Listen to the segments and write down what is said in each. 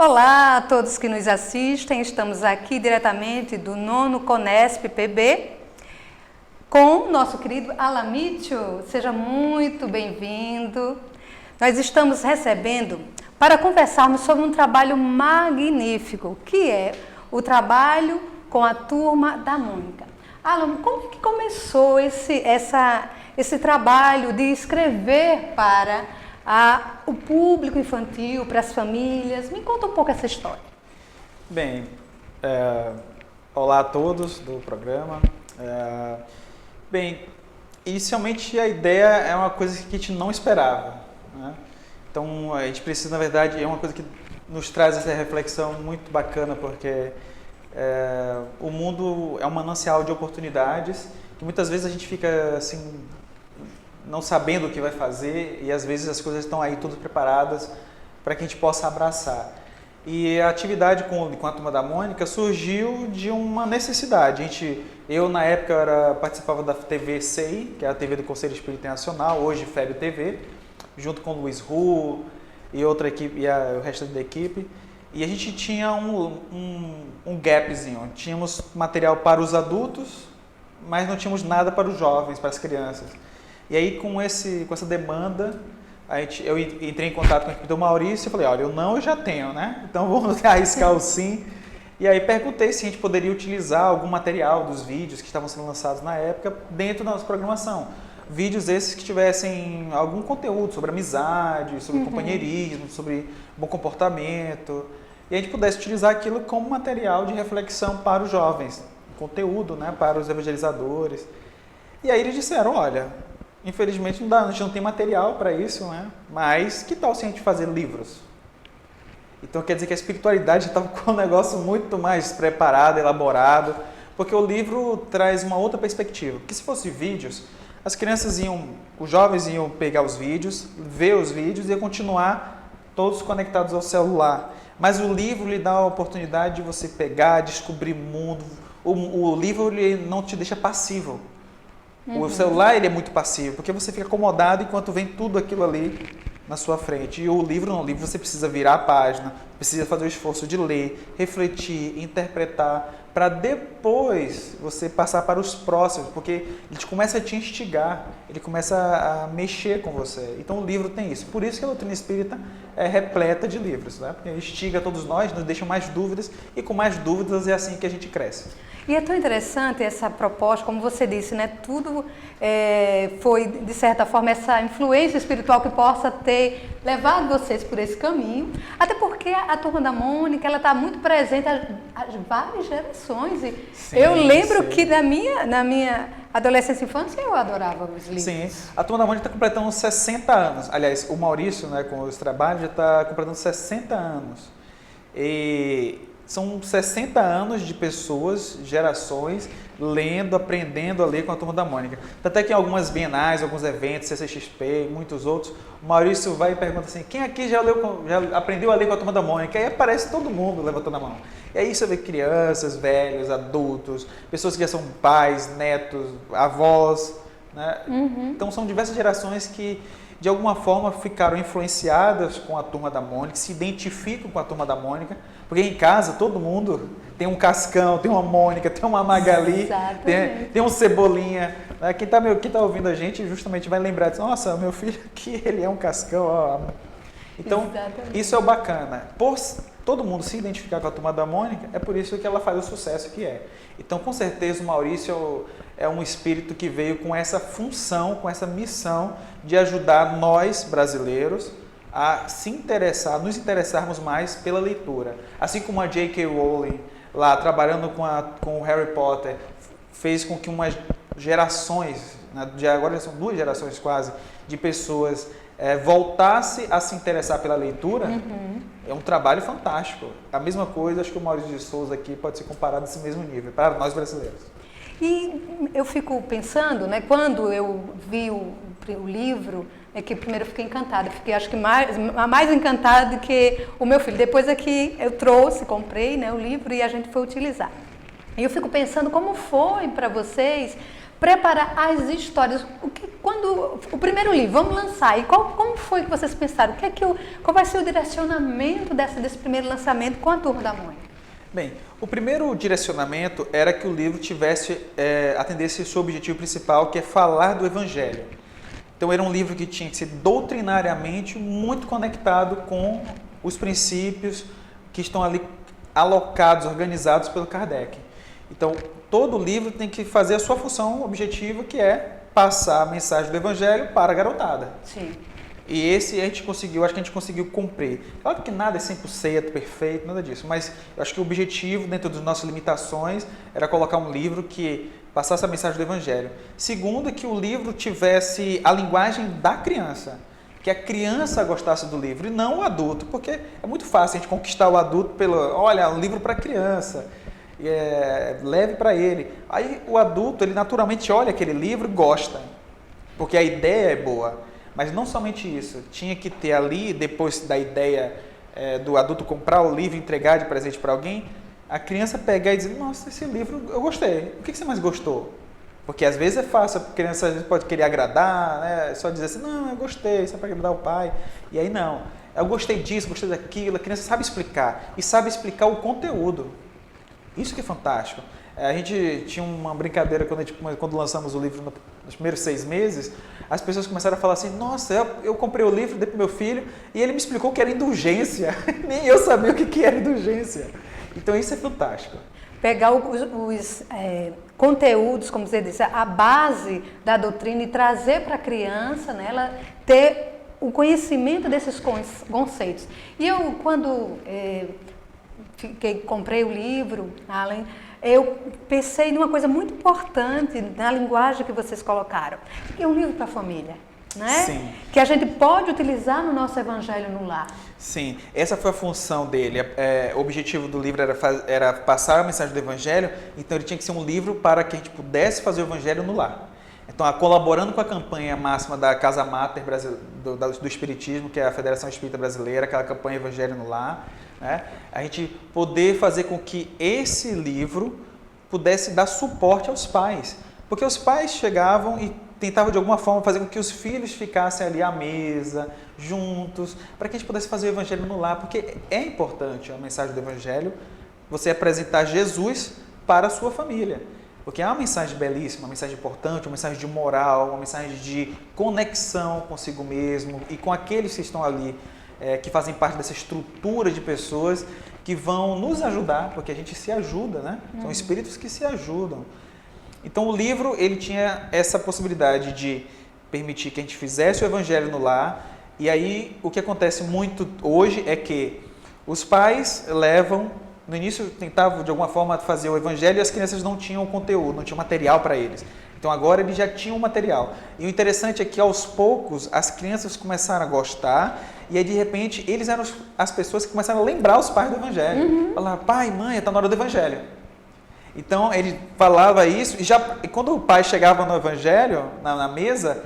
Olá a todos que nos assistem, estamos aqui diretamente do 9º Conesp PB com o nosso querido Alamítio. Seja muito bem-vindo. Nós estamos recebendo para conversarmos sobre um trabalho magnífico, que é o trabalho com a Turma da Mônica. Alan, como que começou esse trabalho de escrever para o público infantil, para as famílias? Me conta um pouco essa história. Bem, olá a todos do programa. Bem, inicialmente a ideia é uma coisa que a gente não esperava, né? Então a gente precisa, na verdade, é uma coisa que nos traz essa reflexão muito bacana, porque o mundo é um manancial de oportunidades que muitas vezes a gente fica assim, não sabendo o que vai fazer, e às vezes as coisas estão aí todas preparadas para que a gente possa abraçar. E a atividade com a Turma da Mônica surgiu de uma necessidade. Eu na época participava da TV SEI, que é a TV do Conselho Espírita Internacional, hoje FEB TV, junto com o Luiz Ru e outra equipe, e o resto da equipe. E a gente tinha um gapzinho, tínhamos material para os adultos, mas não tínhamos nada para os jovens, para as crianças. E aí, com essa demanda, eu entrei em contato com a equipe do Maurício e falei, olha, eu já tenho, né? Então vamos arriscar o sim. E aí perguntei se a gente poderia utilizar algum material dos vídeos que estavam sendo lançados na época dentro da nossa programação. Vídeos esses que tivessem algum conteúdo sobre amizade, sobre companheirismo, sobre bom comportamento. E a gente pudesse utilizar aquilo como material de reflexão para os jovens, conteúdo, né, para os evangelizadores. E aí eles disseram, olha, infelizmente não dá, a gente não tem material para isso, né? Mas que tal se a gente fazer livros? Então quer dizer que a espiritualidade estava com um negócio muito mais preparado, elaborado, porque o livro traz uma outra perspectiva. Porque se fosse vídeos, as crianças os jovens iam pegar os vídeos, ver os vídeos e iam continuar todos conectados ao celular. Mas o livro lhe dá a oportunidade de você pegar, descobrir o mundo. O livro ele não te deixa passivo. O celular ele é muito passivo, porque você fica acomodado enquanto vem tudo aquilo ali na sua frente. E o livro não, o livro você precisa virar a página, precisa fazer o esforço de ler, refletir, interpretar, para depois você passar para os próximos, porque ele começa a te instigar, ele começa a mexer com você. Então o livro tem isso. Por isso que a doutrina espírita é repleta de livros, né? Porque instiga todos nós, nos deixa mais dúvidas, e com mais dúvidas é assim que a gente cresce. E é tão interessante essa proposta, como você disse, né? Tudo foi, de certa forma, essa influência espiritual que possa ter levado vocês por esse caminho. Até porque a Turma da Mônica, ela está muito presente às várias gerações. E sim, eu lembro que na minha adolescência e infância eu adorava os livros. Sim, a Turma da Mônica está completando 60 anos. Aliás, o Maurício, né, com os trabalhos, já está completando 60 anos. E são 60 anos de pessoas, gerações, lendo, aprendendo a ler com a Turma da Mônica. Até que em algumas bienais, alguns eventos, CCXP, muitos outros, o Maurício vai e pergunta assim, quem aqui já aprendeu a ler com a Turma da Mônica? E aí aparece todo mundo levantando a mão. E aí você vê crianças, velhos, adultos, pessoas que já são pais, netos, avós, né? Então são diversas gerações que de alguma forma ficaram influenciadas com a Turma da Mônica, se identificam com a Turma da Mônica, porque em casa todo mundo tem um Cascão, tem uma Mônica, tem uma Magali, tem um Cebolinha. Né? Quem tá ouvindo a gente justamente vai lembrar, nossa, meu filho aqui, ele é um Cascão. Ó. Então, isso é o bacana. Por todo mundo se identificar com a Turma da Mônica, é por isso que ela faz o sucesso que é. Então, com certeza, o Maurício é um espírito que veio com essa função, com essa missão de ajudar nós, brasileiros, a nos interessarmos mais pela leitura. Assim como a J.K. Rowling, lá trabalhando com o Harry Potter, fez com que umas gerações, né, agora são 2 gerações quase, de pessoas voltasse a se interessar pela leitura, é um trabalho fantástico. A mesma coisa, acho que o Maurício de Souza aqui pode ser comparado a esse mesmo nível, para nós brasileiros. E eu fico pensando, né, quando eu vi o livro, que primeiro eu fiquei encantada, fiquei acho que mais encantada do que o meu filho. Depois é que eu comprei, né, o livro e a gente foi utilizar. E eu fico pensando como foi para vocês preparar as histórias, quando o primeiro livro, vamos lançar, e como foi que vocês pensaram? Qual vai ser o direcionamento desse primeiro lançamento com a Turma da Mônica? Bem, o primeiro direcionamento era que o livro atendesse o seu objetivo principal, que é falar do Evangelho. Então era um livro que tinha que ser doutrinariamente muito conectado com os princípios que estão ali alocados, organizados pelo Kardec. Então todo livro tem que fazer a sua função objetiva, que é passar a mensagem do Evangelho para a garotada. Sim. E esse acho que a gente conseguiu cumprir. Claro que nada é 100% perfeito, nada disso, mas eu acho que o objetivo, dentro das nossas limitações, era colocar um livro que passasse a mensagem do Evangelho. Segundo, que o livro tivesse a linguagem da criança, que a criança gostasse do livro e não o adulto, porque é muito fácil a gente conquistar o adulto olha, um livro para criança, leve para ele. Aí o adulto, ele naturalmente olha aquele livro e gosta, porque a ideia é boa. Mas não somente isso, tinha que ter ali, depois da ideia do adulto comprar o livro e entregar de presente para alguém, a criança pegar e dizer, nossa, esse livro eu gostei, o que você mais gostou? Porque às vezes é fácil, a criança às vezes pode querer agradar, né? Só dizer assim, não, eu gostei, só para agradar o pai. E aí não, eu gostei disso, gostei daquilo, a criança sabe explicar, e sabe explicar o conteúdo. Isso que é fantástico. A gente tinha uma brincadeira quando lançamos o livro nos primeiros 6 meses, as pessoas começaram a falar assim, nossa, eu comprei o livro, dei para o meu filho e ele me explicou que era indulgência. Nem eu sabia o que era indulgência. Então isso é fantástico. Pegar os conteúdos, como você disse, a base da doutrina e trazer para a criança, né, ela ter o conhecimento desses conceitos. E eu, quando comprei o livro, Alan, eu pensei numa coisa muito importante na linguagem que vocês colocaram, que é um livro para a família, né? Sim. Que a gente pode utilizar no nosso Evangelho no lar. Sim, essa foi a função dele. O objetivo do livro era passar a mensagem do Evangelho, então ele tinha que ser um livro para que a gente pudesse fazer o Evangelho no lar. Então, colaborando com a campanha máxima da Casa Mater do Espiritismo, que é a Federação Espírita Brasileira, aquela campanha Evangelho no Lar, né? A gente poder fazer com que esse livro pudesse dar suporte aos pais. Porque os pais chegavam e tentavam de alguma forma fazer com que os filhos ficassem ali à mesa, juntos, para que a gente pudesse fazer o Evangelho no lar. Porque é importante a mensagem do Evangelho, você apresentar Jesus para a sua família. Porque é uma mensagem belíssima, uma mensagem importante, uma mensagem de moral, uma mensagem de conexão consigo mesmo e com aqueles que estão ali, que fazem parte dessa estrutura de pessoas que vão nos ajudar, porque a gente se ajuda, né? São espíritos que se ajudam. Então o livro, ele tinha essa possibilidade de permitir que a gente fizesse o Evangelho no lar, e aí o que acontece muito hoje é que os pais levam, no início tentavam de alguma forma fazer o Evangelho e as crianças não tinham o conteúdo, não tinham material para eles. Então agora eles já tinham o material. E o interessante é que aos poucos as crianças começaram a gostar e aí de repente eles eram as pessoas que começaram a lembrar os pais do Evangelho. Falar, pai, mãe, está na hora do Evangelho. Então ele falava isso e quando o pai chegava no Evangelho, na mesa,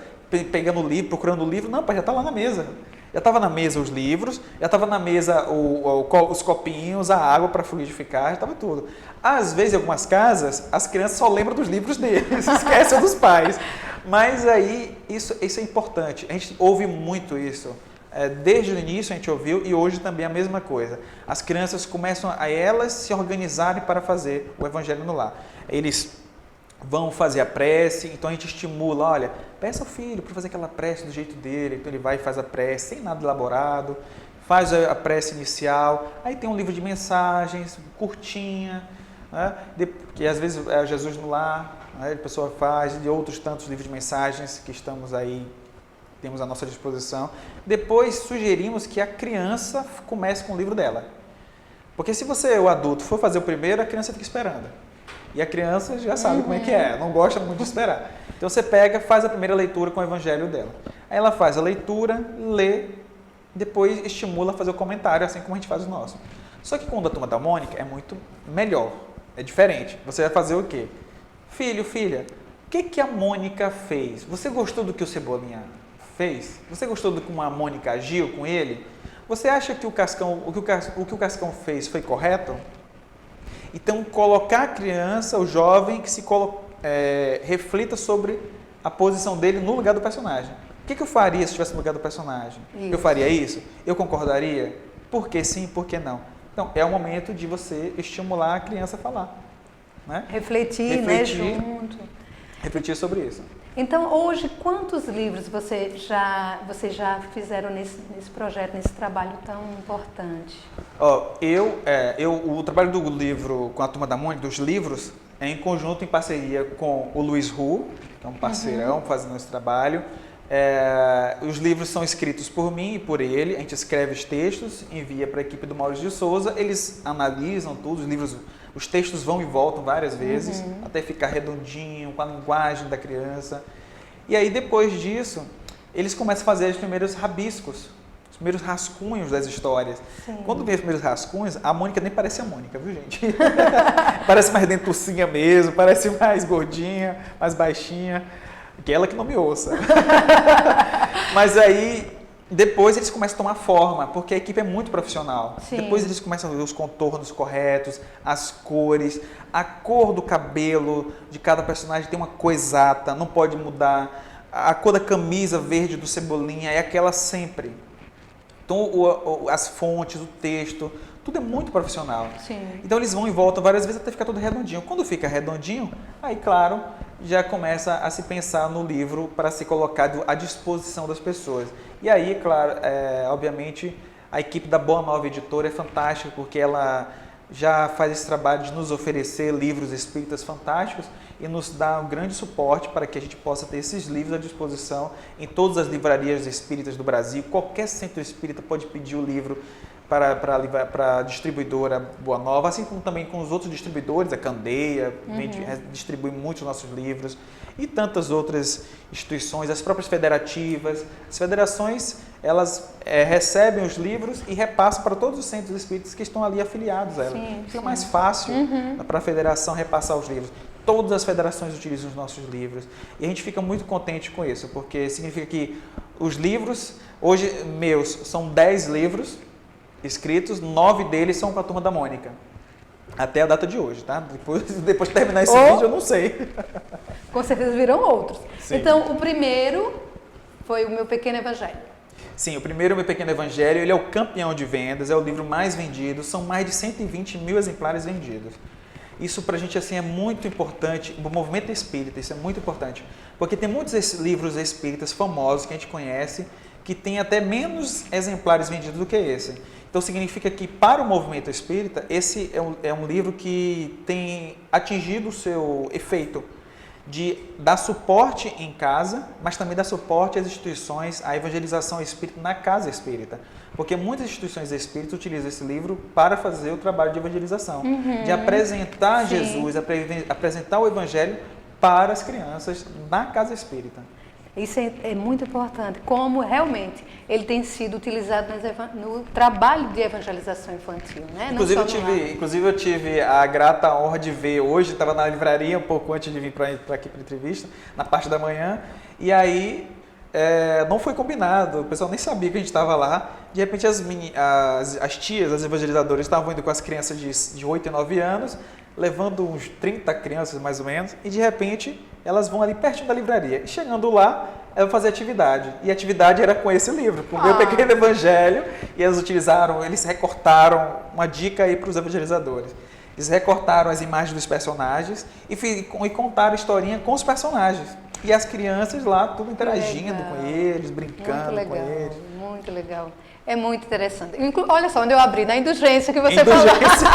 pegando o livro, procurando o livro, não, pai, já está lá na mesa. Já estava na mesa os livros, já estava na mesa os copinhos, a água para fluidificar, já estava tudo. Às vezes, em algumas casas, as crianças só lembram dos livros deles, esquecem dos pais. Mas aí, isso é importante. A gente ouve muito isso. Desde o início a gente ouviu e hoje também a mesma coisa. As crianças começam a elas se organizarem para fazer o Evangelho no lar. Eles vão fazer a prece, então a gente estimula, olha, peça ao filho para fazer aquela prece do jeito dele, então ele vai e faz a prece sem nada elaborado, faz a prece inicial, aí tem um livro de mensagens, curtinha, né? Que às vezes é Jesus no lar, né? A pessoa faz, e outros tantos livros de mensagens que estamos aí, temos à nossa disposição. Depois sugerimos que a criança comece com o livro dela, porque se você, o adulto, for fazer o primeiro, a criança fica esperando. E a criança já sabe como é que é, não gosta muito de esperar. Então você pega, faz a primeira leitura com o Evangelho dela. Aí ela faz a leitura, lê, depois estimula a fazer o comentário, assim como a gente faz o nosso. Só que com a Turma da Mônica é muito melhor, é diferente. Você vai fazer o quê? Filho, filha, o que a Mônica fez? Você gostou do que o Cebolinha fez? Você gostou do como a Mônica agiu com ele? Você acha que o que o Cascão fez foi correto? Então, colocar a criança, o jovem, que reflita sobre a posição dele no lugar do personagem. O que eu faria se estivesse no lugar do personagem? Isso. Eu faria isso? Eu concordaria? Por que sim, por que não? Então, é o momento de você estimular a criança a falar. Né? Refletir, né, junto. Refletir sobre isso. Então, hoje, quantos livros você já fizeram nesse projeto, nesse trabalho tão importante? O trabalho do livro com a Turma da Mônica, dos livros, é em conjunto, em parceria com o Luiz Hu, que é um parceirão fazendo esse trabalho. Os livros são escritos por mim e por ele, a gente escreve os textos, envia para a equipe do Maurício de Souza, eles analisam tudo, os textos vão e voltam várias vezes, até ficar redondinho, com a linguagem da criança. E aí, depois disso, eles começam a fazer os primeiros rabiscos, os primeiros rascunhos das histórias. Sim. Quando vem os primeiros rascunhos, a Mônica nem parece a Mônica, viu, gente? Parece mais dentucinha mesmo, parece mais gordinha, mais baixinha, que ela que não me ouça. Mas aí, depois eles começam a tomar forma, porque a equipe é muito profissional. Sim. Depois eles começam a ver os contornos corretos, as cores, a cor do cabelo de cada personagem tem uma cor exata, não pode mudar. A cor da camisa verde do Cebolinha é aquela sempre. Então, as fontes, o texto, tudo é muito profissional. Sim. Então, eles vão e voltam várias vezes até ficar tudo redondinho. Quando fica redondinho, aí, claro, já começa a se pensar no livro para ser colocado à disposição das pessoas. E aí, claro, obviamente, a equipe da Boa Nova Editora é fantástica, porque ela já faz esse trabalho de nos oferecer livros espíritas fantásticos e nos dá um grande suporte para que a gente possa ter esses livros à disposição em todas as livrarias espíritas do Brasil. Qualquer centro espírita pode pedir o livro para a distribuidora Boa Nova, assim como também com os outros distribuidores, a Candeia, distribui muitos nossos livros, e tantas outras instituições, as próprias federativas. As federações, elas recebem os livros e repassam para todos os centros espíritas que estão ali afiliados a ela. Fica mais fácil para a federação repassar os livros. Todas as federações utilizam os nossos livros e a gente fica muito contente com isso, porque significa que os livros, hoje meus, são 10 livros escritos, 9 deles são com a Turma da Mônica. Até a data de hoje, tá? Depois de terminar esse vídeo, eu não sei. Com certeza virão outros. Sim. Então, o primeiro foi o Meu Pequeno Evangelho. Sim, o primeiro, Meu Pequeno Evangelho, ele é o campeão de vendas, é o livro mais vendido, são mais de 120 mil exemplares vendidos. Isso pra gente assim, é muito importante, o movimento espírita, isso é muito importante, porque tem muitos livros espíritas famosos que a gente conhece, que tem até menos exemplares vendidos do que esse. Então significa que para o movimento espírita, esse é um livro que tem atingido o seu efeito de dar suporte em casa, mas também dar suporte às instituições, à evangelização espírita na casa espírita. Porque muitas instituições espíritas utilizam esse livro para fazer o trabalho de evangelização, de apresentar Jesus, apresentar o Evangelho para as crianças na casa espírita. Isso é muito importante, como realmente ele tem sido utilizado no trabalho de evangelização infantil, né? Inclusive eu tive a grata honra de ver hoje, estava na livraria um pouco antes de vir para aqui para a entrevista, na parte da manhã, e aí não foi combinado, o pessoal nem sabia que a gente estava lá. De repente as tias, as evangelizadoras estavam indo com as crianças de 8 e 9 anos, levando uns 30 crianças mais ou menos, e de repente elas vão ali pertinho da livraria. E chegando lá, elas vão fazer atividade. E a atividade era com esse livro, com o Meu Pequeno Evangelho, e eles recortaram uma dica aí para os evangelizadores. Eles recortaram as imagens dos personagens e contaram a historinha com os personagens. E as crianças lá, tudo interagindo com eles, brincando com eles. Muito legal. É muito interessante. Olha só onde eu abri, na indulgência que você Indulgência.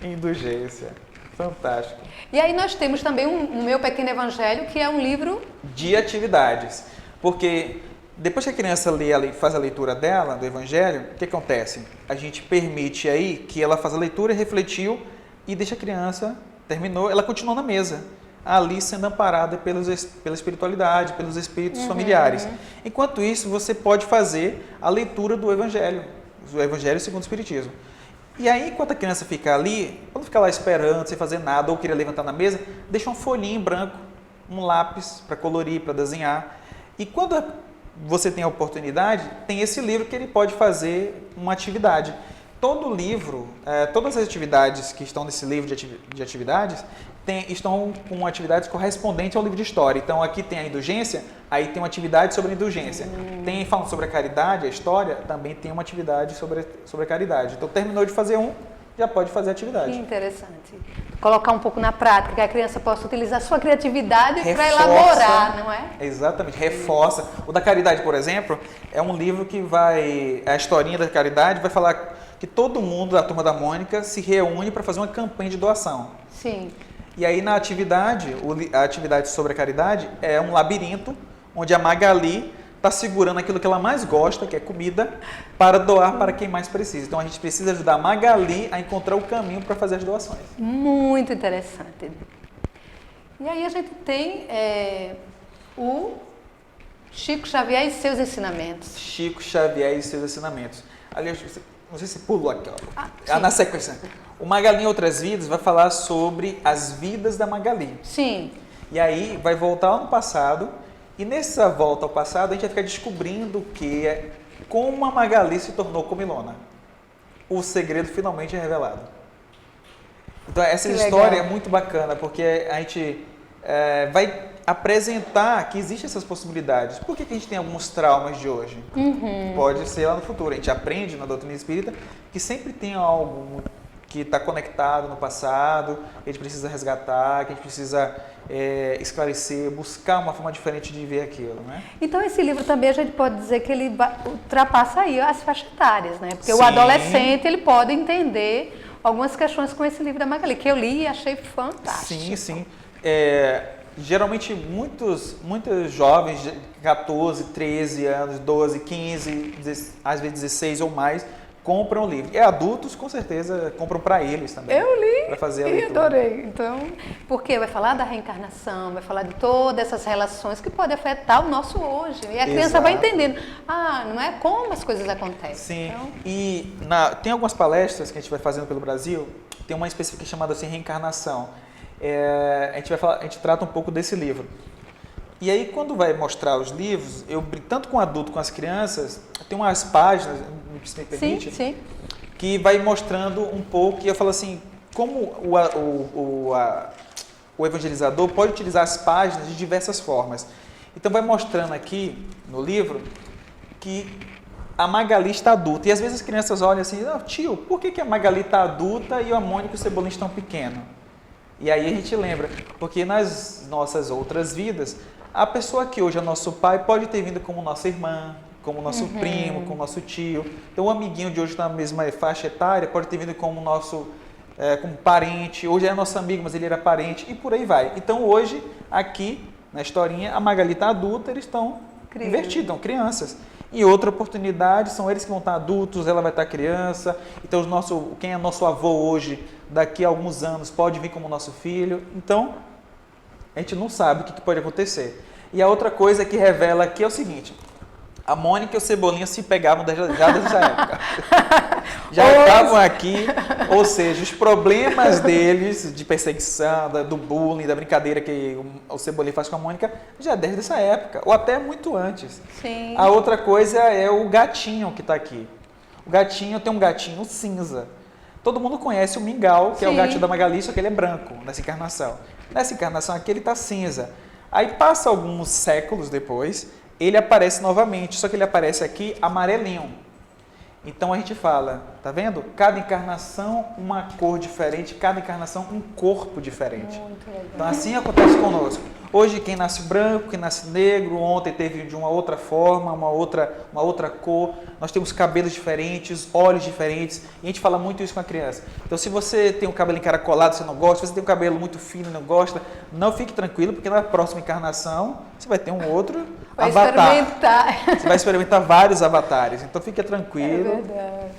Indulgência. Fantástico. E aí nós temos também o Meu Pequeno Evangelho, que é um livro de atividades. Porque depois que a criança faz a leitura dela, do Evangelho, o que acontece? A gente permite aí que ela faça a leitura, refletiu e deixa a criança, terminou, ela continua na mesa, ali sendo amparada pela espiritualidade, pelos espíritos familiares. Enquanto isso, você pode fazer a leitura do Evangelho segundo o Espiritismo. E aí, enquanto a criança fica ali, quando fica lá esperando, sem fazer nada, ou queria levantar na mesa, deixa uma folhinha em branco, um lápis para colorir, para desenhar. E quando você tem a oportunidade, tem esse livro que ele pode fazer uma atividade, todo livro, todas as atividades que estão nesse livro de atividades estão com atividades correspondentes ao livro de história. Então, aqui tem a indulgência, aí tem uma atividade sobre a indulgência. Tem, falando sobre a caridade, a história, também tem uma atividade sobre a caridade. Então, terminou de fazer já pode fazer a atividade. Que interessante. Colocar um pouco na prática, que a criança possa utilizar a sua criatividade para elaborar, não é? Exatamente, reforça. O da caridade, por exemplo, é um livro que a historinha da caridade vai falar que todo mundo da Turma da Mônica se reúne para fazer uma campanha de doação. Sim. E aí na atividade, a atividade sobre a caridade é um labirinto, onde a Magali está segurando aquilo que ela mais gosta, que é comida, para doar para quem mais precisa. Então a gente precisa ajudar a Magali a encontrar o caminho para fazer as doações. Muito interessante. E aí a gente tem o Chico Xavier e seus ensinamentos. Chico Xavier e seus ensinamentos. Aliás, não sei se pulou aqui, ó. Na sequência. O Magali em Outras Vidas vai falar sobre as vidas da Magali. Sim. E aí vai voltar ao passado. E nessa volta ao passado, a gente vai ficar descobrindo como a Magali se tornou comilona. O segredo finalmente é revelado. Então, essa história é muito bacana, porque a gente vai apresentar que existem essas possibilidades. Por que a gente tem alguns traumas de hoje? Pode ser lá no futuro. A gente aprende na doutrina espírita que sempre tem algo que está conectado no passado, que a gente precisa resgatar, que a gente precisa esclarecer, buscar uma forma diferente de ver aquilo, né? Então esse livro também a gente pode dizer que ele ultrapassa aí as faixas etárias, né? Porque Sim. o adolescente ele pode entender algumas questões com esse livro da Magali, que eu li e achei fantástico. Sim, sim. Geralmente muitos jovens de 14, 13 anos, 12, 15, às vezes 16 ou mais, compram o livro. E adultos, com certeza, compram para eles também. Eu li para fazer a e leitura. adorei. Então, porque vai falar da reencarnação, vai falar de todas essas relações que podem afetar o nosso hoje. E a criança vai entendendo. Não é como as coisas acontecem. Sim. Então... E tem algumas palestras que a gente vai fazendo pelo Brasil, tem uma específica chamada assim, Reencarnação. A gente trata um pouco desse livro. E aí, quando vai mostrar os livros, tanto com o adulto como com as crianças, tem umas páginas, se me permite, sim. que vai mostrando um pouco, e eu falo assim, como o evangelizador pode utilizar as páginas de diversas formas. Então, vai mostrando aqui, no livro, que a Magali está adulta. E às vezes as crianças olham assim, tio, por que a Magali está adulta e a Mônica e o Cebolinha estão pequenos? E aí a gente lembra, porque nas nossas outras vidas, a pessoa que hoje é nosso pai pode ter vindo como nossa irmã, como nosso primo, como nosso tio. Então o amiguinho de hoje na mesma faixa etária pode ter vindo como nosso como parente. Hoje é nosso amigo, mas ele era parente e por aí vai. Então hoje, aqui na historinha, a Magali está adulta, eles estão invertidos, estão crianças. E outra oportunidade, são eles que vão estar adultos, ela vai estar criança. Então quem é nosso avô hoje, daqui a alguns anos, pode vir como nosso filho. Então, a gente não sabe o que pode acontecer. E a outra coisa que revela aqui é o seguinte, a Mônica e o Cebolinha se pegavam já dessa época. Já estavam aqui, ou seja, os problemas deles de perseguição, do bullying, da brincadeira que o Cebolinha faz com a Mônica, já desde essa época, ou até muito antes. Sim. A outra coisa é o gatinho que está aqui. O gatinho tem um gatinho cinza. Todo mundo conhece o Mingau, que é o gatinho da Magali, só que ele é branco nessa encarnação. Nessa encarnação aqui ele está cinza. Aí passa alguns séculos depois, ele aparece novamente, só que ele aparece aqui amarelinho. Então a gente fala, tá vendo? Cada encarnação uma cor diferente, cada encarnação um corpo diferente. Muito legal. Então assim acontece conosco. Hoje quem nasce branco, quem nasce negro, ontem teve de uma outra forma, uma outra cor. Nós temos cabelos diferentes, olhos diferentes, e a gente fala muito isso com a criança. Então se você tem um cabelo encaracolado, você não gosta, se você tem um cabelo muito fino e não gosta, não fique tranquilo, porque na próxima encarnação você vai ter um outro avatar. Você vai experimentar vários avatares, então fique tranquilo. É verdade.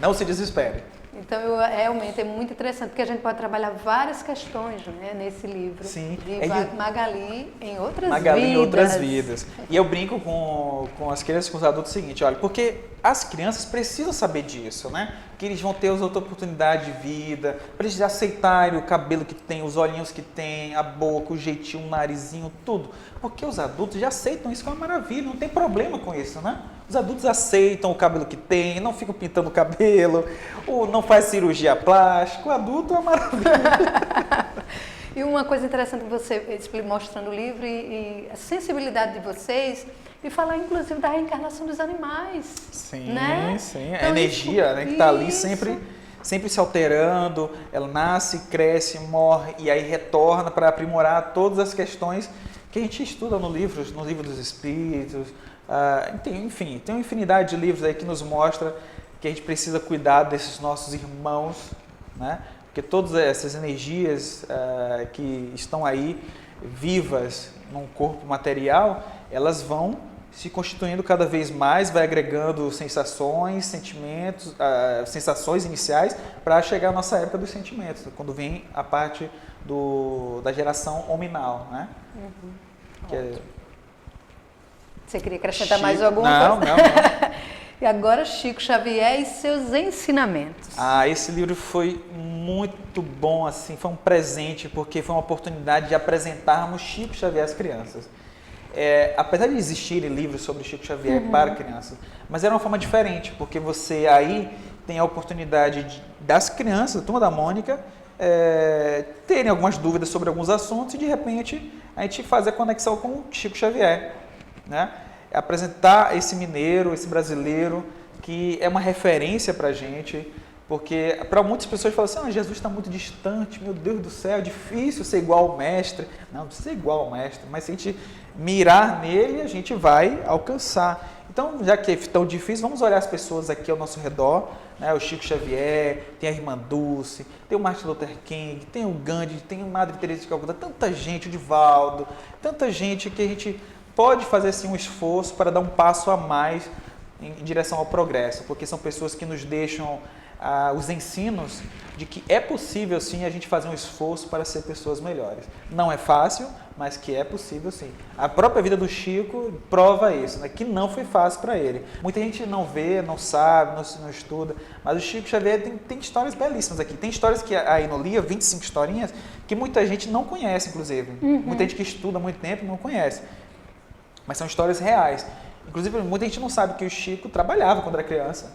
Não se desespere. Então, realmente é muito interessante, porque a gente pode trabalhar várias questões, né, nesse livro. Sim. De Magali em outras Magali vidas. em outras vidas. E eu brinco com as crianças e com os adultos o seguinte, olha, porque as crianças precisam saber disso, né? Que eles vão ter outra oportunidade de vida, para eles aceitarem o cabelo que tem, os olhinhos que tem, a boca, o jeitinho, o narizinho, tudo. Porque os adultos já aceitam isso, que é uma maravilha, não tem problema com isso, né? Os adultos aceitam o cabelo que tem, não ficam pintando o cabelo, ou não faz cirurgia plástica, o adulto é uma maravilha. E uma coisa interessante que você mostrando o livro e a sensibilidade de vocês e falar inclusive da reencarnação dos animais. Sim, né? sim. Então, a energia, né, que está ali sempre se alterando, ela nasce, cresce, morre e aí retorna para aprimorar todas as questões que a gente estuda no livro dos espíritos. Enfim, tem uma infinidade de livros aí que nos mostra que a gente precisa cuidar desses nossos irmãos, né? Porque todas essas energias que estão aí vivas num corpo material, elas vão se constituindo cada vez mais, vai agregando sensações, sentimentos, sensações iniciais para chegar à nossa época dos sentimentos, quando vem a parte da geração hominal, né? Uhum. Que Você queria acrescentar mais alguma coisa? Não. E agora Chico Xavier e seus ensinamentos. Esse livro foi muito bom, assim, foi um presente, porque foi uma oportunidade de apresentarmos Chico Xavier às crianças. Apesar de existirem livros sobre Chico Xavier para crianças, mas era uma forma diferente, porque você aí tem a oportunidade das crianças, da Turma da Mônica, terem algumas dúvidas sobre alguns assuntos e de repente a gente fazer a conexão com Chico Xavier, né? Apresentar esse mineiro, esse brasileiro, que é uma referência para a gente, porque para muitas pessoas falam assim, Jesus está muito distante, meu Deus do céu, é difícil ser igual ao mestre. Não, não ser igual ao mestre, mas se a gente mirar nele, a gente vai alcançar. Então, já que é tão difícil, vamos olhar as pessoas aqui ao nosso redor, né? O Chico Xavier, tem a Irmã Dulce, tem o Martin Luther King, tem o Gandhi, tem a Madre Teresa de Calcutá, tanta gente, o Divaldo, tanta gente que a gente pode fazer assim, um esforço para dar um passo a mais em direção ao progresso, porque são pessoas que nos deixam os ensinos de que é possível sim a gente fazer um esforço para ser pessoas melhores. Não é fácil, mas que é possível sim. A própria vida do Chico prova isso, né? Que não foi fácil para ele. Muita gente não vê, não sabe, não estuda, mas o Chico Xavier tem histórias belíssimas aqui. Tem histórias que aí no Lia, 25 historinhas, que muita gente não conhece, inclusive. Muita gente que estuda há muito tempo não conhece. Mas são histórias reais. Inclusive, muita gente não sabe que o Chico trabalhava quando era criança,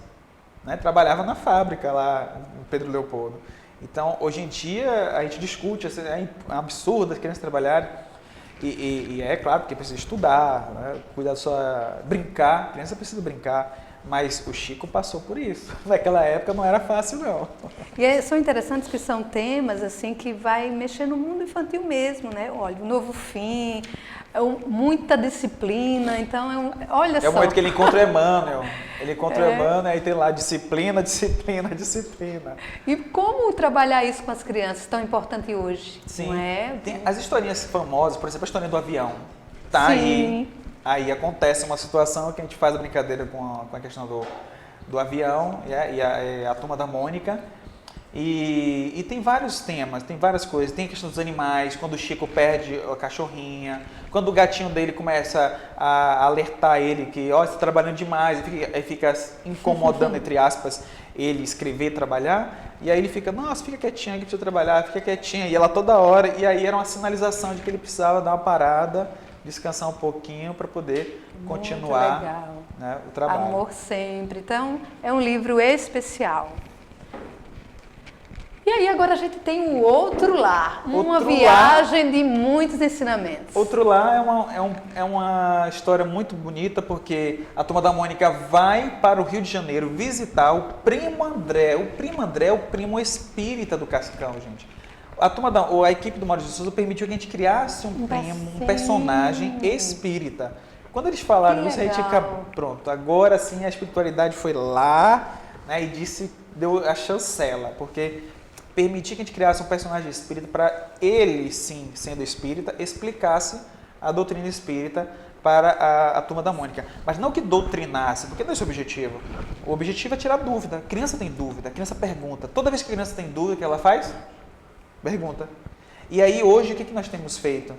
né? Trabalhava na fábrica lá no Pedro Leopoldo. Então, hoje em dia, a gente discute, é absurdo as crianças trabalharem. E é claro, porque precisa estudar, né? Cuidar da sua... brincar, a criança precisa brincar. Mas o Chico passou por isso. Naquela época não era fácil, não. E são interessantes que são temas assim que vai mexer no mundo infantil mesmo, né? Olha, o novo fim, muita disciplina, então olha só. É o momento que ele encontra o Emmanuel. Ele encontra o Emmanuel, aí tem lá disciplina, disciplina, disciplina. E como trabalhar isso com as crianças, tão importante hoje? Sim, não é? Tem as historinhas famosas, por exemplo, a historinha do avião. Tá Sim. Aí acontece uma situação que a gente faz a brincadeira com a questão do avião e a Turma da Mônica. E tem vários temas, tem várias coisas. Tem a questão dos animais, quando o Chico perde a cachorrinha, quando o gatinho dele começa a alertar ele que você está trabalhando demais, e fica incomodando, entre aspas, ele escrever, trabalhar. E aí ele fica, nossa, fica quietinho, que precisa trabalhar, fica quietinha. E ela toda hora, e aí era uma sinalização de que ele precisava dar uma parada, descansar um pouquinho para poder continuar, né, o trabalho. Amor sempre. Então, é um livro especial. E aí agora a gente tem o Outro Lar, uma viagem de muitos ensinamentos. Outro Lar é uma história muito bonita, porque a Turma da Mônica vai para o Rio de Janeiro visitar o primo André. O primo André é o primo espírita do Cascão, gente. A equipe do Maurício de Souza permitiu que a gente criasse um personagem espírita. Quando eles falaram isso, a gente fica pronto. Agora sim a espiritualidade foi lá, né, e deu a chancela, porque permitir que a gente criasse um personagem espírita para ele, sim, sendo espírita, explicasse a doutrina espírita para a Turma da Mônica. Mas não que doutrinasse, porque não é esse o objetivo. O objetivo é tirar dúvida. A criança tem dúvida, a criança pergunta. Toda vez que a criança tem dúvida, o que ela faz? Pergunta. E aí hoje, o que nós temos feito?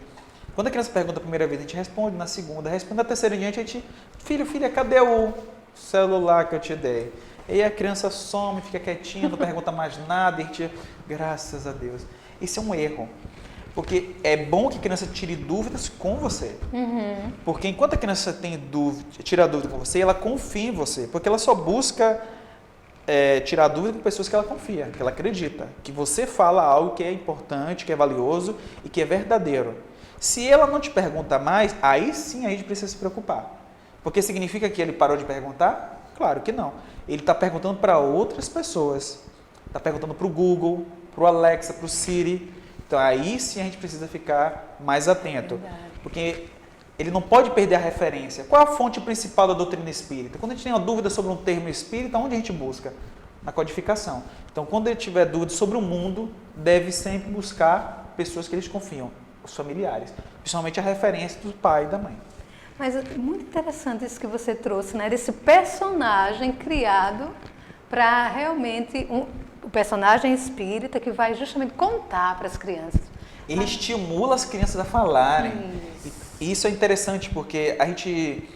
Quando a criança pergunta a primeira vez, a gente responde, na segunda, responde, na terceira em diante, a gente, filha, cadê o celular que eu te dei? E aí a criança some, fica quietinha, não pergunta mais nada, e a gente, graças a Deus. Isso é um erro. Porque é bom que a criança tire dúvidas com você. Porque enquanto a criança tem dúvida, tira dúvida com você, ela confia em você. Porque ela só busca tirar dúvida com pessoas que ela confia, que ela acredita. Que você fala algo que é importante, que é valioso e que é verdadeiro. Se ela não te pergunta mais, aí sim a gente precisa se preocupar. Porque significa que ele parou de perguntar? Claro que não. Ele está perguntando para outras pessoas. Está perguntando para o Google, para o Alexa, para o Siri. Então, aí sim a gente precisa ficar mais atento. Porque ele não pode perder a referência. Qual é a fonte principal da doutrina espírita? Quando a gente tem uma dúvida sobre um termo espírita, onde a gente busca? Na codificação. Então, quando ele tiver dúvida sobre o mundo, deve sempre buscar pessoas que eles confiam, os familiares. Principalmente a referência do pai e da mãe. Mas é muito interessante isso que você trouxe, né? Desse personagem criado para realmente o personagem espírita que vai justamente contar para as crianças. Ele estimula as crianças a falarem. E isso é interessante porque a gente...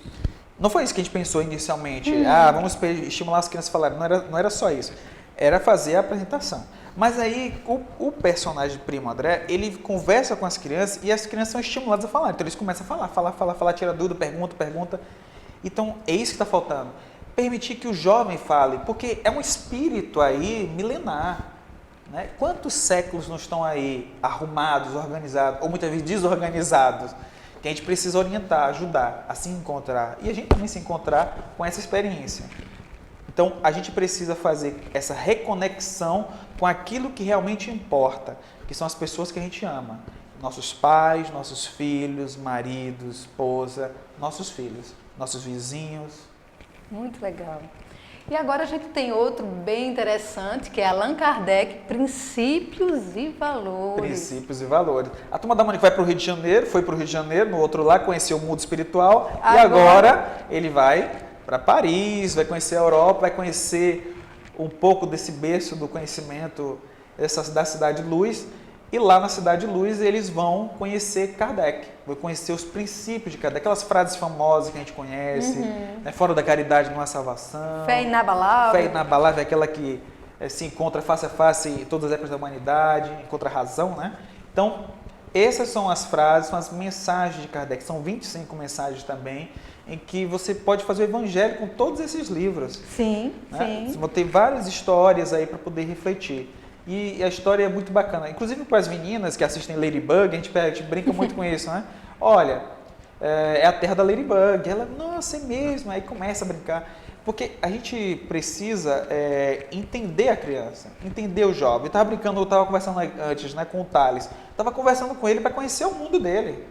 Não foi isso que a gente pensou inicialmente. Vamos estimular as crianças a falarem. Não era só isso. Era fazer a apresentação. Mas aí o personagem Primo André, ele conversa com as crianças e as crianças são estimuladas a falar. Então eles começam a falar, tira dúvida, pergunta. Então é isso que está faltando. Permitir que o jovem fale, porque é um espírito aí milenar. Né? Quantos séculos não estão aí arrumados, organizados, ou muitas vezes desorganizados, que a gente precisa orientar, ajudar a se encontrar. E a gente também se encontrar com essa experiência. Então, a gente precisa fazer essa reconexão com aquilo que realmente importa, que são as pessoas que a gente ama. Nossos pais, nossos filhos, maridos, esposa, nossos filhos, nossos vizinhos. Muito legal. E agora a gente tem outro bem interessante, que é Allan Kardec, Princípios e Valores. Princípios e Valores. A Turma da Mônica vai para o Rio de Janeiro, foi para o Rio de Janeiro, no outro lá, conheceu o mundo espiritual, e agora ele vai para Paris, vai conhecer a Europa, vai conhecer um pouco desse berço do conhecimento da Cidade de Luz, e lá na Cidade de Luz eles vão conhecer Kardec, vão conhecer os princípios de Kardec, aquelas frases famosas que a gente conhece, né? Fora da caridade não há salvação. Fé inabalável. Fé inabalável é aquela que se encontra face a face em todas as épocas da humanidade, encontra razão, né? Então, essas são as frases, são as mensagens de Kardec, são 25 mensagens também, em que você pode fazer o evangelho com todos esses livros. Sim, né? sim. Você vai ter várias histórias aí para poder refletir. E a história é muito bacana. Inclusive para as meninas que assistem Ladybug, a gente brinca muito com isso, né? Olha, é a terra da Ladybug. Ela, nossa, é mesmo. Aí começa a brincar. Porque a gente precisa entender a criança, entender o jovem. Eu estava conversando antes, né, com o Thales. Estava conversando com ele para conhecer o mundo dele.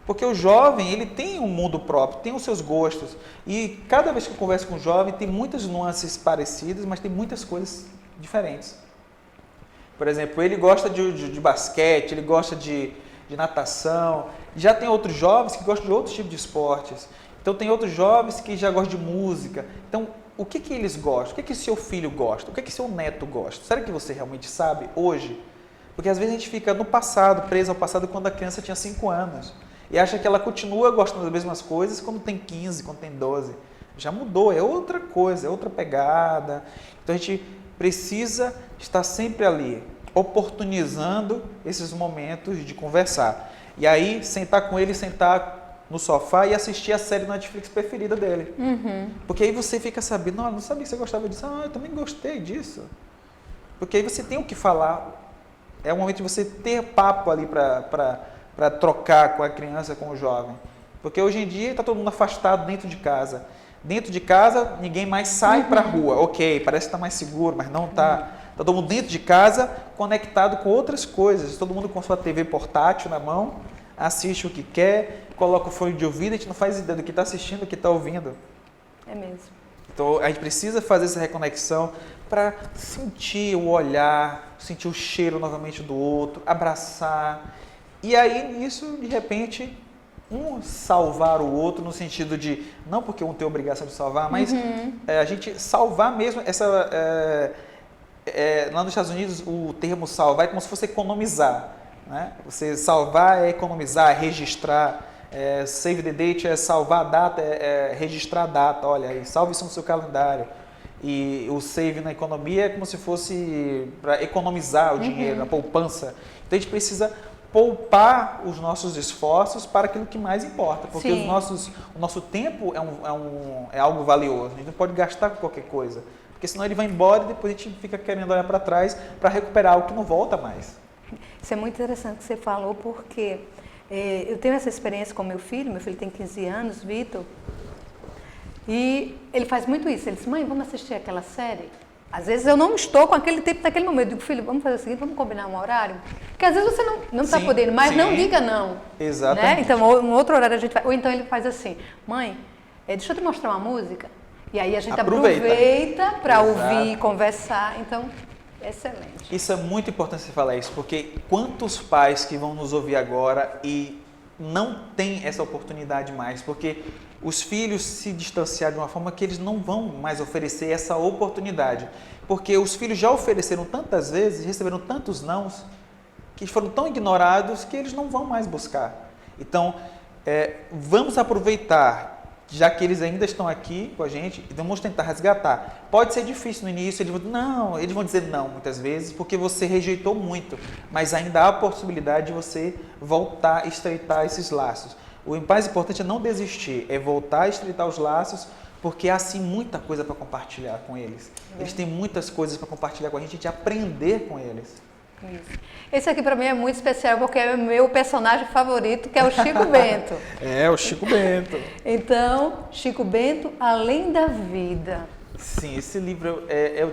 Porque o jovem, ele tem um mundo próprio, tem os seus gostos. E cada vez que eu converso com o jovem, tem muitas nuances parecidas, mas tem muitas coisas diferentes. Por exemplo, ele gosta de basquete, ele gosta de natação. Já tem outros jovens que gostam de outros tipos de esportes. Então, tem outros jovens que já gostam de música. Então, o que eles gostam? O que seu filho gosta? O que seu neto gosta? Será que você realmente sabe hoje? Porque às vezes a gente fica no passado, preso ao passado, quando a criança tinha 5 anos. E acha que ela continua gostando das mesmas coisas quando tem 15, quando tem 12. Já mudou, é outra coisa, é outra pegada. Então, a gente precisa estar sempre ali, oportunizando esses momentos de conversar. E aí, sentar com ele, sentar no sofá e assistir a série Netflix preferida dele. Porque aí você fica sabendo, não sabia que você gostava disso. Eu também gostei disso. Porque aí você tem o que falar. É o momento de você ter papo ali para trocar com a criança, com o jovem. Porque hoje em dia está todo mundo afastado dentro de casa. Dentro de casa, ninguém mais sai para a rua. Ok, parece que está mais seguro, mas não está. Está todo mundo dentro de casa, conectado com outras coisas. Todo mundo com sua TV portátil na mão, assiste o que quer, coloca o fone de ouvido, a gente não faz ideia do que está assistindo, do que está ouvindo. É mesmo. Então, a gente precisa fazer essa reconexão para sentir o olhar, sentir o cheiro novamente do outro, abraçar. E aí, nisso, de repente, um salvar o outro no sentido de, não porque um tem obrigação de salvar, mas a gente salvar mesmo lá nos Estados Unidos o termo salvar é como se fosse economizar, né? Você salvar é economizar, é registrar, save the date é salvar a data, é registrar a data, olha aí, salve isso no seu calendário. E o save na economia é como se fosse para economizar o dinheiro, a poupança. Então a gente precisa poupar os nossos esforços para aquilo que mais importa, porque o nosso tempo é algo valioso, a gente não pode gastar com qualquer coisa, porque senão ele vai embora e depois a gente fica querendo olhar para trás para recuperar algo que não volta mais. Isso é muito interessante que você falou, porque eu tenho essa experiência com meu filho tem 15 anos, Vitor, e ele faz muito isso, ele diz, mãe, vamos assistir aquela série? Às vezes eu não estou com aquele tempo naquele momento. Eu digo, filho, vamos fazer o seguinte, vamos combinar um horário? Porque às vezes você não está podendo, mas não diga não. Exatamente. Né? Então, um outro horário a gente vai. Ou então ele faz assim, mãe, deixa eu te mostrar uma música. E aí a gente aproveita para ouvir, conversar. Então, excelente. Isso é muito importante você falar isso, porque quantos pais que vão nos ouvir agora e não têm essa oportunidade mais, porque os filhos se distanciaram de uma forma que eles não vão mais oferecer essa oportunidade. Porque os filhos já ofereceram tantas vezes, receberam tantos nãos, que foram tão ignorados que eles não vão mais buscar. Então, vamos aproveitar, já que eles ainda estão aqui com a gente, então vamos tentar resgatar. Pode ser difícil no início, eles vão dizer não muitas vezes, porque você rejeitou muito, mas ainda há a possibilidade de você voltar a estreitar esses laços. O mais importante é não desistir, é voltar a estreitar os laços, porque há sim muita coisa para compartilhar com eles. Eles têm muitas coisas para compartilhar com a gente aprender com eles. Isso. Esse aqui para mim é muito especial, porque é o meu personagem favorito, que é o Chico Bento. O Chico Bento. Então, Chico Bento, Além da Vida. Sim, esse livro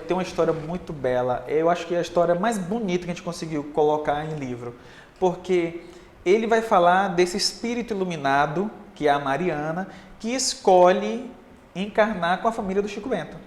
tem uma história muito bela. Eu acho que é a história mais bonita que a gente conseguiu colocar em livro, porque ele vai falar desse espírito iluminado, que é a Mariana, que escolhe encarnar com a família do Chico Bento.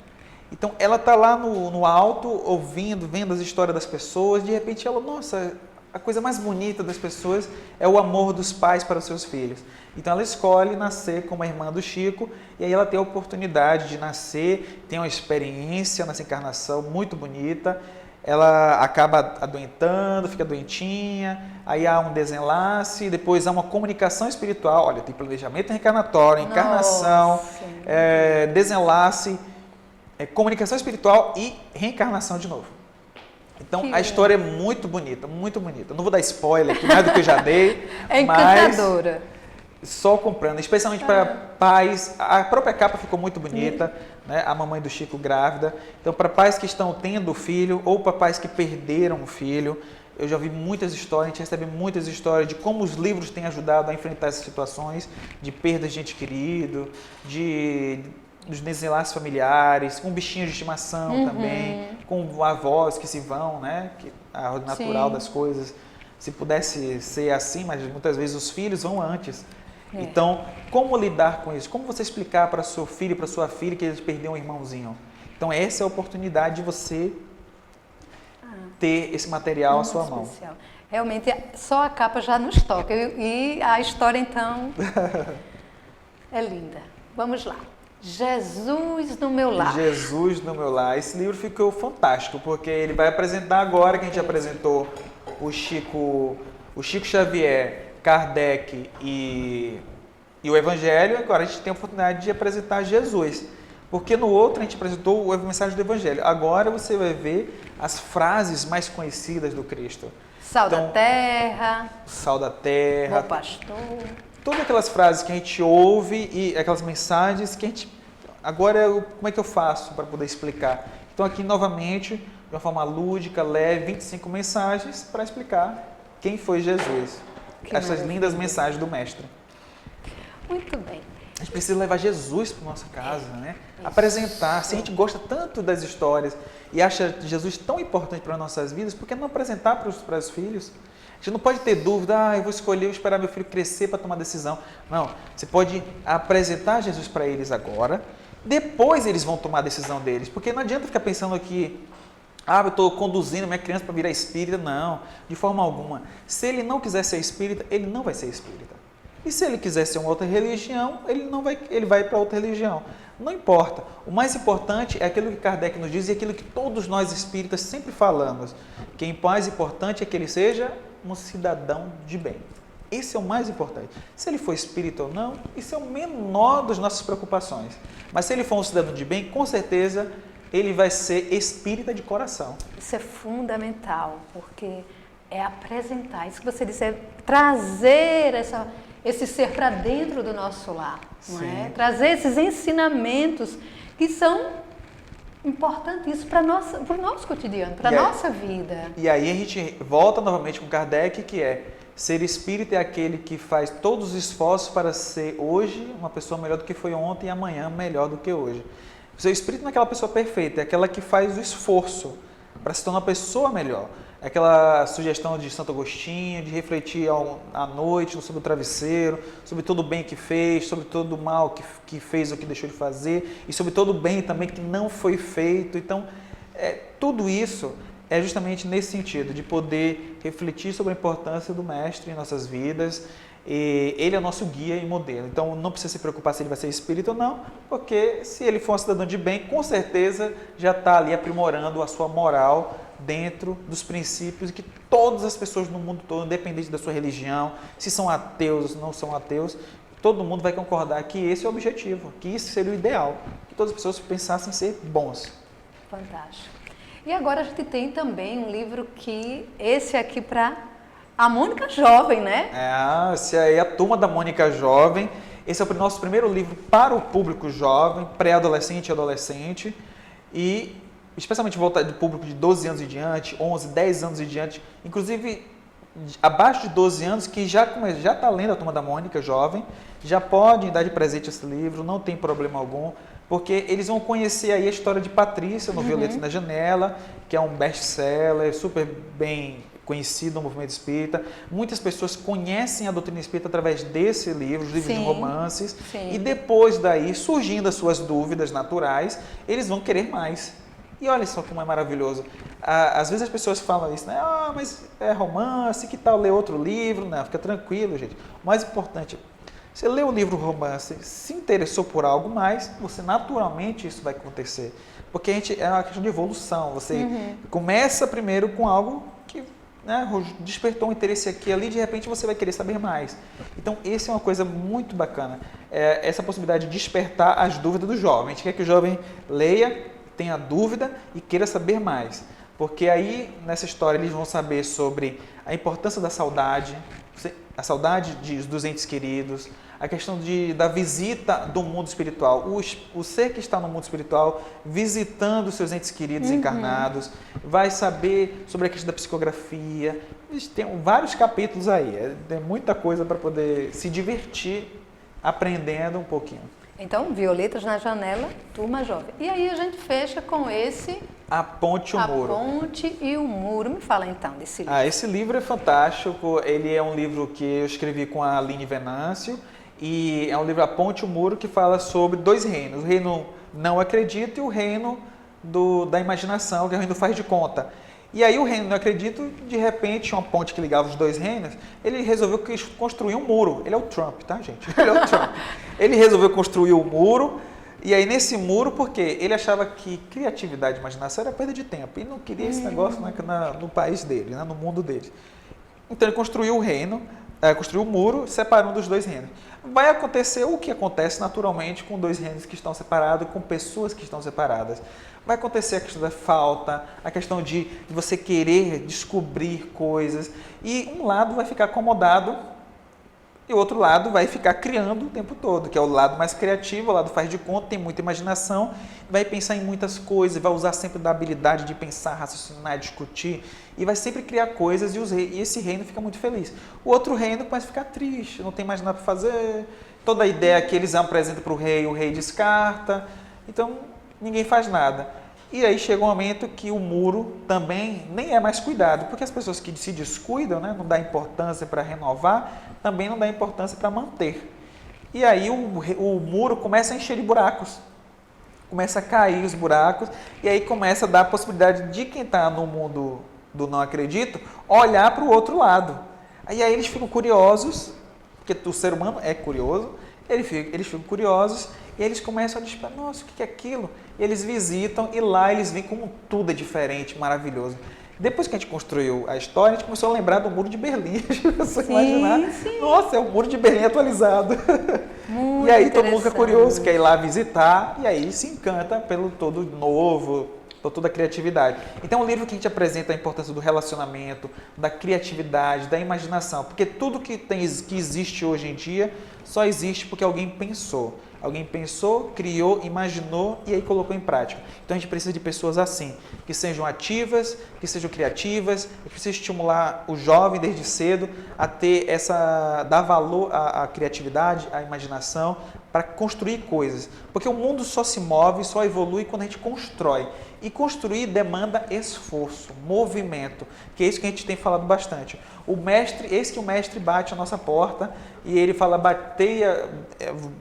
Então, ela está lá no alto, ouvindo, vendo as histórias das pessoas, de repente ela, nossa, a coisa mais bonita das pessoas é o amor dos pais para os seus filhos. Então, ela escolhe nascer como a irmã do Chico, e aí ela tem a oportunidade de nascer, tem uma experiência nessa encarnação muito bonita. Ela acaba adoentando, fica doentinha, aí há um desenlace, depois há uma comunicação espiritual, olha, tem planejamento reencarnatório, encarnação, desenlace, comunicação espiritual e reencarnação de novo. Então, a história é muito bonita, muito bonita. Não vou dar spoiler aqui, mais do que eu já dei, é encantadora. Mas só comprando, especialmente para pais. A própria capa ficou muito bonita, né? A mamãe do Chico grávida. Então, para pais que estão tendo filho ou para pais que perderam o filho, eu já vi muitas histórias, a gente recebe muitas histórias de como os livros têm ajudado a enfrentar essas situações de perda de gente querido, dos desenlaces familiares, com bichinhos de estimação também, com avós que se vão, né? Que a ordem natural das coisas. Se pudesse ser assim, mas muitas vezes os filhos vão antes. Então, como lidar com isso? Como você explicar para seu filho e para sua filha que eles perderam um irmãozinho? Então, essa é a oportunidade de você ter esse material à sua mão. Realmente, só a capa já nos toca. E a história, então, é linda. Vamos lá. Jesus no meu lar. Jesus no meu lar. Esse livro ficou fantástico, porque ele vai apresentar agora que a gente apresentou o Chico Xavier, Kardec e o Evangelho. Agora a gente tem a oportunidade de apresentar Jesus, porque no outro a gente apresentou a mensagem do Evangelho. Agora você vai ver as frases mais conhecidas do Cristo. Sal da terra. Sal da terra. Bom pastor. Todas aquelas frases que a gente ouve e aquelas mensagens que a gente... Agora, como é que eu faço para poder explicar? Então aqui novamente, de uma forma lúdica, leve, 25 mensagens para explicar quem foi Jesus. Essas lindas mensagens do Mestre. Muito bem. A gente precisa levar Jesus para nossa casa, né? Apresentar. Se a gente gosta tanto das histórias e acha Jesus tão importante para nossas vidas, por que não apresentar para os filhos? A gente não pode ter dúvida, eu vou escolher, vou esperar meu filho crescer para tomar decisão. Não, você pode apresentar Jesus para eles agora, depois eles vão tomar a decisão deles. Porque não adianta ficar pensando aqui, eu estou conduzindo minha criança para virar espírita. Não, de forma alguma. Se ele não quiser ser espírita, ele não vai ser espírita. E se ele quiser ser uma outra religião, ele vai para outra religião. Não importa. O mais importante é aquilo que Kardec nos diz e aquilo que todos nós espíritas sempre falamos, que o mais importante é que ele seja um cidadão de bem. Esse é o mais importante. Se ele for espírita ou não, isso é o menor das nossas preocupações. Mas se ele for um cidadão de bem, com certeza ele vai ser espírita de coração. Isso é fundamental, porque é apresentar, isso que você disse, é trazer esse ser para dentro do nosso lar, não é? Trazer esses ensinamentos que são importantíssimos para o nosso cotidiano, para a nossa vida. E aí a gente volta novamente com Kardec, que é ser espírita é aquele que faz todos os esforços para ser hoje uma pessoa melhor do que foi ontem e amanhã melhor do que hoje. Ser espírita não é aquela pessoa perfeita, é aquela que faz o esforço para se tornar uma pessoa melhor. É aquela sugestão de Santo Agostinho, de refletir à noite sobre o travesseiro, sobre todo o bem que fez, sobre todo o mal que fez ou que deixou de fazer, e sobre todo o bem também que não foi feito. Então, tudo isso é justamente nesse sentido, de poder refletir sobre a importância do Mestre em nossas vidas. E ele é o nosso guia e modelo. Então, não precisa se preocupar se ele vai ser espírita ou não, porque se ele for um cidadão de bem, com certeza já está ali aprimorando a sua moral dentro dos princípios que todas as pessoas no mundo todo, independente da sua religião, se são ateus ou não são ateus, todo mundo vai concordar que esse é o objetivo, que isso seria o ideal, que todas as pessoas pensassem ser bons. Fantástico. E agora a gente tem também um livro que, esse aqui para a Mônica Jovem, né? Esse aí é a Turma da Mônica Jovem. Esse é o nosso primeiro livro para o público jovem, pré-adolescente e adolescente, e especialmente voltado do público de 12 anos em diante, 11, 10 anos em diante, inclusive abaixo de 12 anos, que já está lendo a Turma da Mônica Jovem, já podem dar de presente esse livro, não tem problema algum, porque eles vão conhecer aí a história de Patrícia no Violeta na Janela, que é um best-seller, super bem conhecido no movimento espírita. Muitas pessoas conhecem a doutrina espírita através desse livro, os livros de romances, e depois daí, surgindo as suas dúvidas naturais, eles vão querer mais. E olha só como é maravilhoso. Às vezes as pessoas falam isso, né? Mas é romance, que tal ler outro livro? Não, fica tranquilo, gente. O mais importante, você lê o livro romance, se interessou por algo mais, você naturalmente isso vai acontecer. Porque é uma questão de evolução. Você começa primeiro com algo que despertou um interesse aqui e ali, de repente você vai querer saber mais. Então, essa é uma coisa muito bacana. Essa possibilidade de despertar as dúvidas do jovem. A gente quer que o jovem leia, tenha dúvida e queira saber mais. Porque aí, nessa história, eles vão saber sobre a importância da saudade, a saudade dos entes queridos, a questão da visita do mundo espiritual, o ser que está no mundo espiritual visitando seus entes queridos encarnados, vai saber sobre a questão da psicografia. Tem vários capítulos aí, tem muita coisa para poder se divertir aprendendo um pouquinho. Então, Violetas na Janela, Turma Jovem. E aí a gente fecha com esse... A Ponte e o Muro. A Ponte e o Muro. Me fala então desse livro. Esse livro é fantástico. Ele é um livro que eu escrevi com a Aline Venâncio. E é um livro, A Ponte e o Muro, que fala sobre dois reinos. O reino não acredita e o reino da imaginação, que é o reino faz de conta. E aí o reino não acredita, de repente, uma ponte que ligava os dois reinos, ele resolveu construir um muro. Ele é o Trump, tá, gente? Ele é o Trump. Ele resolveu construir o muro, e aí nesse muro, porque ele achava que criatividade e imaginação era perda de tempo, e não queria esse negócio no país dele, no mundo dele. Então ele construiu o reino, construiu o muro, separando os dois reinos. Vai acontecer o que acontece naturalmente com dois reinos que estão separados, com pessoas que estão separadas. Vai acontecer a questão da falta, a questão de você querer descobrir coisas, e um lado vai ficar acomodado e o outro lado vai ficar criando o tempo todo, que é o lado mais criativo, o lado faz de conta, tem muita imaginação, vai pensar em muitas coisas, vai usar sempre da habilidade de pensar, raciocinar, discutir, e vai sempre criar coisas, e esse reino fica muito feliz. O outro reino começa a ficar triste, não tem mais nada para fazer, toda a ideia que eles apresentam para o rei descarta, então ninguém faz nada. E aí chega um momento que o muro também nem é mais cuidado, porque as pessoas que se descuidam, não dá importância para renovar, também não dá importância para manter. E aí o muro começa a encher de buracos, começa a cair os buracos, e aí começa a dar a possibilidade de quem está no mundo do não acredito olhar para o outro lado. Aí eles ficam curiosos, porque o ser humano é curioso, eles ficam curiosos e eles começam a dizer, nossa, o que é aquilo? E eles visitam e lá eles veem como tudo é diferente, maravilhoso. Depois que a gente construiu a história, a gente começou a lembrar do Muro de Berlim. Você imaginar? Sim. Nossa, é o Muro de Berlim atualizado. Muito e aí todo mundo fica interessante. curioso, quer ir lá visitar e aí se encanta pelo todo novo, por toda a criatividade. Então é um livro que a gente apresenta a importância do relacionamento, da criatividade, da imaginação. Porque tudo que existe hoje em dia só existe porque alguém pensou. Alguém pensou, criou, imaginou e aí colocou em prática. Então a gente precisa de pessoas assim, que sejam ativas, que sejam criativas, a gente precisa estimular o jovem desde cedo a ter dar valor à criatividade, à imaginação, para construir coisas. Porque o mundo só se move, só evolui quando a gente constrói. E construir demanda esforço, movimento, que é isso que a gente tem falado bastante. Eis que o mestre bate a nossa porta e ele fala,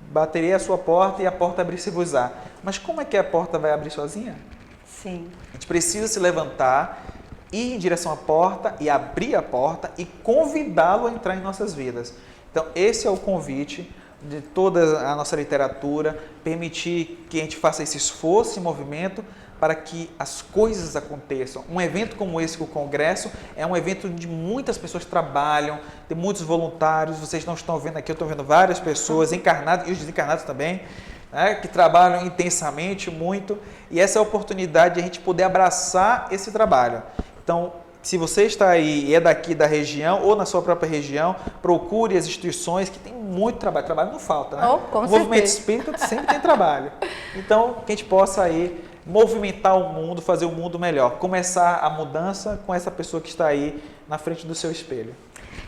baterei a sua porta e a porta abrir-se-vos-á. Mas como é que a porta vai abrir sozinha? Sim. A gente precisa se levantar, ir em direção à porta e abrir a porta e convidá-lo a entrar em nossas vidas. Então esse é o convite de toda a nossa literatura, permitir que a gente faça esse esforço e movimento para que as coisas aconteçam. Um evento como esse, o Congresso, é um evento onde muitas pessoas trabalham, tem muitos voluntários, vocês não estão vendo aqui, eu estou vendo várias pessoas, encarnadas e os desencarnados também, né, que trabalham intensamente, muito, e essa é a oportunidade de a gente poder abraçar esse trabalho. Então, se você está aí e é daqui da região ou na sua própria região, procure as instituições que tem muito trabalho. Trabalho não falta, né? Com o movimento certeza. espírita sempre tem trabalho. Então, que a gente possa aí movimentar o mundo, fazer o mundo melhor. Começar a mudança com essa pessoa que está aí na frente do seu espelho.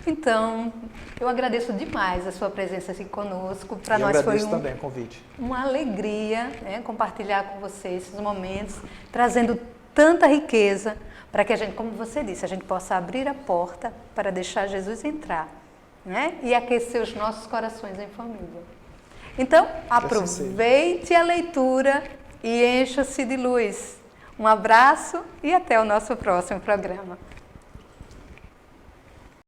Então, eu agradeço demais a sua presença aqui conosco. Para nós foi também o convite. Uma alegria, né, compartilhar com você esses momentos, trazendo tanta riqueza para que a gente, como você disse, a gente possa abrir a porta para deixar Jesus entrar, né, e aquecer os nossos corações em família. Então, aproveite a leitura e encha-se de luz. Um abraço e até o nosso próximo programa.